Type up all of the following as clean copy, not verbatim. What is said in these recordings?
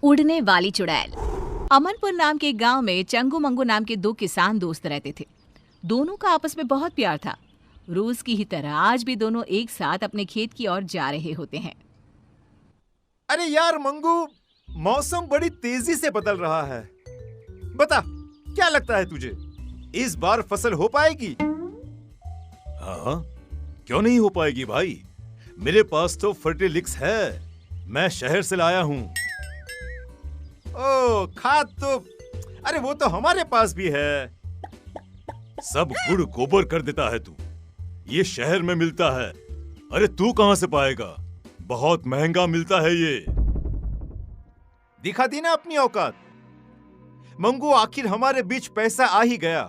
उड़ने वाली चुड़ैल। अमनपुर नाम के गांव में चंगू मंगू नाम के दो किसान दोस्त रहते थे। दोनों का आपस में बहुत प्यार था। रोज की ही तरह आज भी दोनों एक साथ अपने खेत की ओर जा रहे होते हैं। अरे यार मंगू, मौसम बड़ी तेजी से बदल रहा है। बता, क्या लगता है तुझे, इस बार फसल हो पाएगी? हाँ, क्यों नहीं हो पाएगी भाई। मेरे पास तो फर्टिलिक्स है, मैं शहर से लाया हूँ। ओ, खाद तो अरे वो तो हमारे पास भी है। सब गुड़ गोबर कर देता है तू, ये शहर में मिलता है। अरे तू कहाँ से पाएगा, बहुत महंगा मिलता है ये। दिखा दी ना अपनी औकात। मंगू, आखिर हमारे बीच पैसा आ ही गया।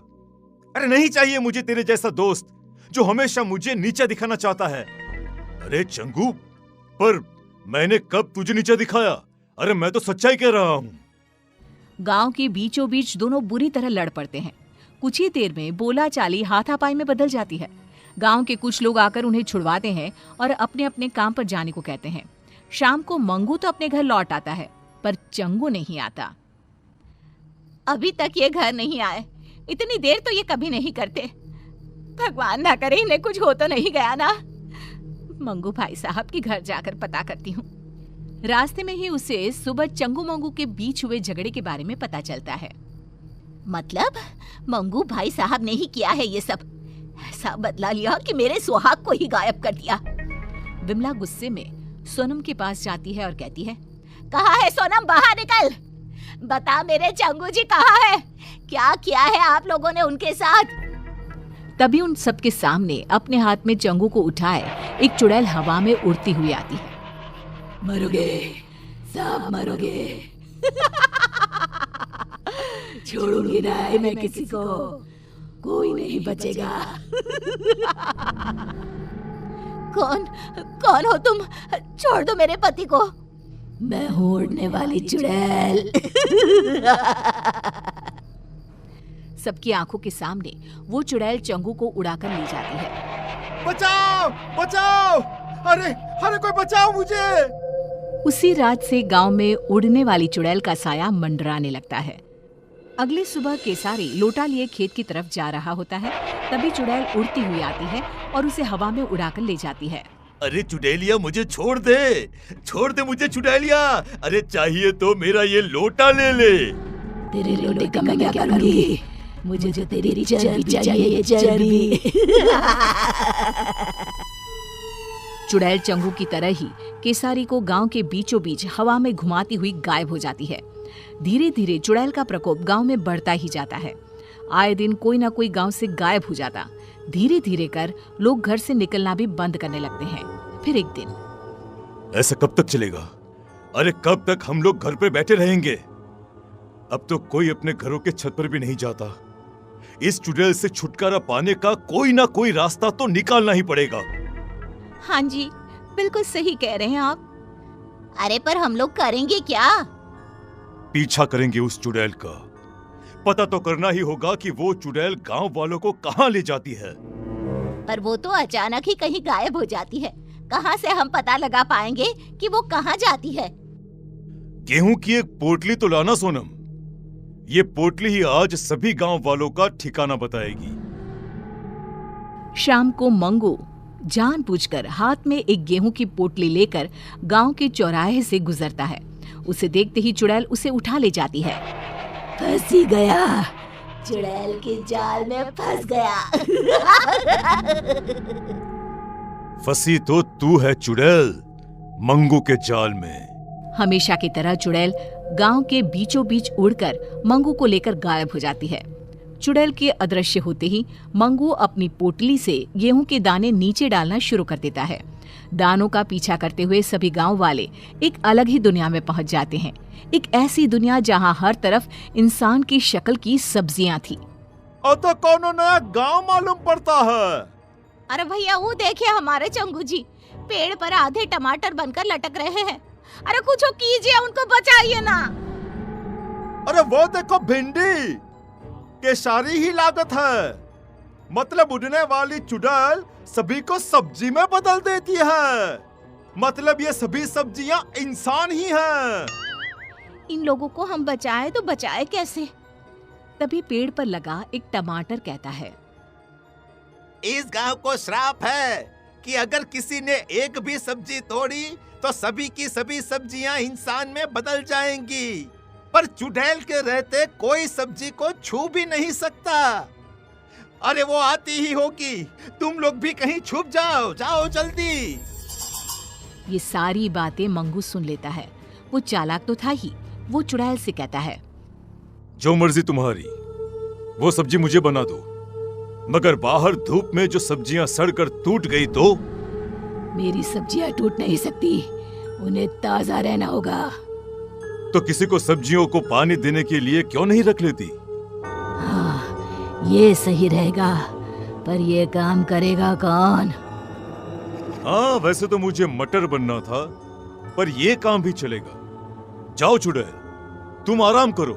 अरे नहीं चाहिए मुझे तेरे जैसा दोस्त जो हमेशा मुझे नीचा दिखाना चाहता है। अरे चंगू, पर मैंने कब तुझे नीचा दिखाया? अरे मैं तो सच्चाई कह रहा हूँ। गांव के बीचों बीच दोनों बुरी तरह लड़ पड़ते हैं। कुछ ही देर में बोला चाली हाथापाई में बदल जाती है। गांव के कुछ लोग आकर उन्हें छुड़वाते हैं और अपने अपने काम पर जाने को कहते हैं। शाम को मंगू तो अपने घर लौट आता है, पर चंगू नहीं आता। अभी तक ये घर नहीं आए। इतनी देर तो ये कभी नहीं करते। भगवान ना करे इन्हें कुछ हो तो नहीं गया ना। मंगू भाई साहब के घर जाकर पता करती हूँ। रास्ते में ही उसे सुबह चंगू मंगू के बीच हुए झगड़े के बारे में पता चलता है। मतलब मंगू भाई साहब ने ही किया है ये सब। ऐसा बदला लिया कि मेरे सुहाग को ही गायब कर दिया। विमला गुस्से में सोनम के पास जाती है और कहती है, कहाँ है सोनम, बाहर निकल। बता मेरे चंगू जी कहाँ है? क्या किया है आप लोगों ने उनके साथ? तभी उन सबके सामने अपने हाथ में चंगू को उठाए एक चुड़ैल हवा में उड़ती हुई आती है। मरोगे, सब मरोगे। छोड़ूंगी ना मैं किसी को, कोई नहीं बचेगा। कौन हो तुम? छोड़ दो मेरे पति को। मैं हूँ उड़ने वाली चुड़ैल। सबकी आंखों के सामने वो चुड़ैल चंगू को उड़ाकर ले जाती है। बचाओ, बचाओ! अरे अरे कोई बचाओ मुझे! उसी रात से गांव में उड़ने वाली चुड़ैल का साया मंडराने लगता है। अगली सुबह केसारी लोटा लिए खेत की तरफ जा रहा होता है। तभी चुड़ैल उड़ती हुई आती है और उसे हवा में उड़ाकर ले जाती है। अरे चुड़ैलिया, मुझे छोड़ दे मुझे चुड़ैलिया। अरे चाहिए तो मेरा ये लोटा ले ले। तेरे लोटे का मैं क्या करूंगी? मुझे जो तेरी चर्बी चाहिए, चर्बी। चुड़ैल चंगू की तरह ही केसारी को गांव के बीचों बीच हवा में घुमाती हुई गायब हो जाती है। धीरे धीरे चुड़ैल का प्रकोप गांव में बढ़ता ही जाता है। आए दिन कोई ना कोई गांव से गायब हो जाता। धीरे धीरे कर लोग घर से निकलना भी बंद करने लगते हैं। फिर एक दिन, ऐसा कब तक चलेगा? अरे कब तक हम लोग घर पे बैठे रहेंगे? अब तो कोई अपने घरों के छत पर भी नहीं जाता। इस चुड़ैल से छुटकारा पाने का कोई ना कोई रास्ता तो निकालना ही पड़ेगा। हाँ जी, बिल्कुल सही कह रहे हैं आप। अरे पर हम लोग करेंगे क्या? पीछा करेंगे उस चुड़ैल का। पता तो करना ही होगा कि वो चुड़ैल गांव वालों को कहां ले जाती है। पर वो तो अचानक ही कहीं गायब हो जाती है। कहां से हम पता लगा पाएंगे कि वो कहां जाती है? गेहूं की एक पोटली तो लाना सोनम। ये पोटली ही आज सभी गांव वालों का ठिकाना बताएगी। शाम को मंगू जानबूझकर हाथ में एक गेहूं की पोटली लेकर गांव के चौराहे से गुजरता है। उसे देखते ही चुड़ैल उसे उठा ले जाती है। फंस ही गया, चुड़ैल के जाल में फंस गया। फंसी तो तू है चुड़ैल, मंगू के जाल में। हमेशा की तरह चुड़ैल गांव के बीचों बीच उड़कर मंगू को लेकर गायब हो जाती है। चुड़ैल के अदृश्य होते ही मंगू अपनी पोटली से गेहूं के दाने नीचे डालना शुरू कर देता है। दानों का पीछा करते हुए सभी गांव वाले एक अलग ही दुनिया में पहुंच जाते हैं। एक ऐसी दुनिया जहां हर तरफ इंसान की शक्ल की सब्जियां थी। तो कौन नया गांव मालूम पड़ता है। अरे भैया, वो देखिए हमारे चंगू जी पेड़ पर आधे टमाटर बनकर लटक रहे हैं। अरे कुछ कीजिए, उनको बचाइए ना। अरे वो देखो भिंडी, केसारी ही लागत है। मतलब उड़ने वाली चुड़ैल सभी को सब्जी में बदल देती है। मतलब ये सभी सब्जियां इंसान ही हैं। लोगों को हम बचाए तो बचाए कैसे? तभी पेड़ पर लगा एक टमाटर कहता है, इस गांव को श्राप है कि अगर किसी ने एक भी सब्जी तोड़ी तो सभी की सभी सब्जियां इंसान में बदल जाएंगी, पर चुड़ैल के रहते कोई सब्जी को छू भी नहीं सकता। अरे वो आती ही होगी, तुम लोग भी कहीं छुप जाओ, जाओ जल्दी। ये सारी बातें मंगू सुन लेता है। वो चालाक तो था ही। वो चुड़ैल से कहता है, जो मर्जी तुम्हारी, वो सब्जी मुझे बना दो, मगर बाहर धूप में जो सब्जियां सड़कर टूट गई तो? मेरी सब्जियां टूट नहीं सकती, उन्हें ताजा रहना होगा। तो किसी को सब्जियों को पानी देने के लिए क्यों नहीं रख लेती? हाँ, ये सही रहेगा, पर ये काम करेगा कौन? हाँ, वैसे तो मुझे मटर बनना था, पर ये काम भी चलेगा। जाओ चुड़ैल, तुम आराम करो,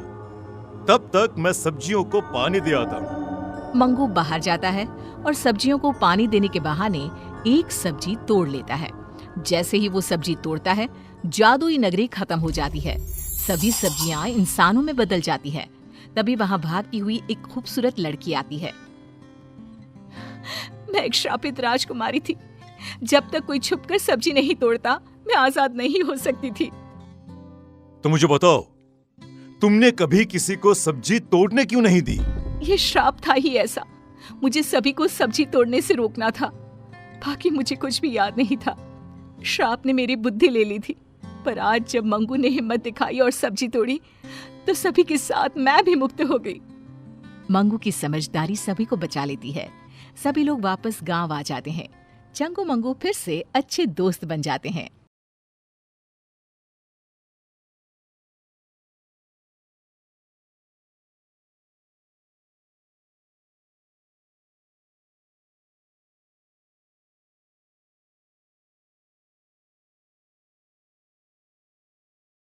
तब तक मैं सब्जियों को पानी दे आता हूँ। मंगू बाहर जाता है और सब्जियों को पानी देने के बहाने एक सब्जी तोड़ लेता है। जैसे ही वो सब्जी तोड़ता है, जादुई नगरी खत्म हो जाती है। सभी सब्जियां इंसानों में बदल जाती है। तभी वहां भागती हुई एक खूबसूरत लड़की आती है। मैं एक श्रापित राजकुमारी थी। जब तक कोई छुपकर सब्जी नहीं तोड़ता, मैं आजाद नहीं हो सकती थी। तो मुझे बताओ, तुमने कभी किसी को सब्जी तोड़ने क्यों नहीं दी? ये श्राप था ही ऐसा। मुझे सभी को सब्जी तोड़ने से रोकना था। बाकी मुझे कुछ भी याद नहीं था। श्राप ने मेरी बुद्धि ले ली थी। पर आज जब मंगू ने हिम्मत दिखाई और सब्जी तोड़ी, तो सभी के साथ मैं भी मुक्त हो गई। मंगू की समझदारी सभी को बचा लेती है। सभी लोग वापस गांव आ जाते हैं। चंगू मंगू फिर से अच्छे दोस्त बन जाते हैं।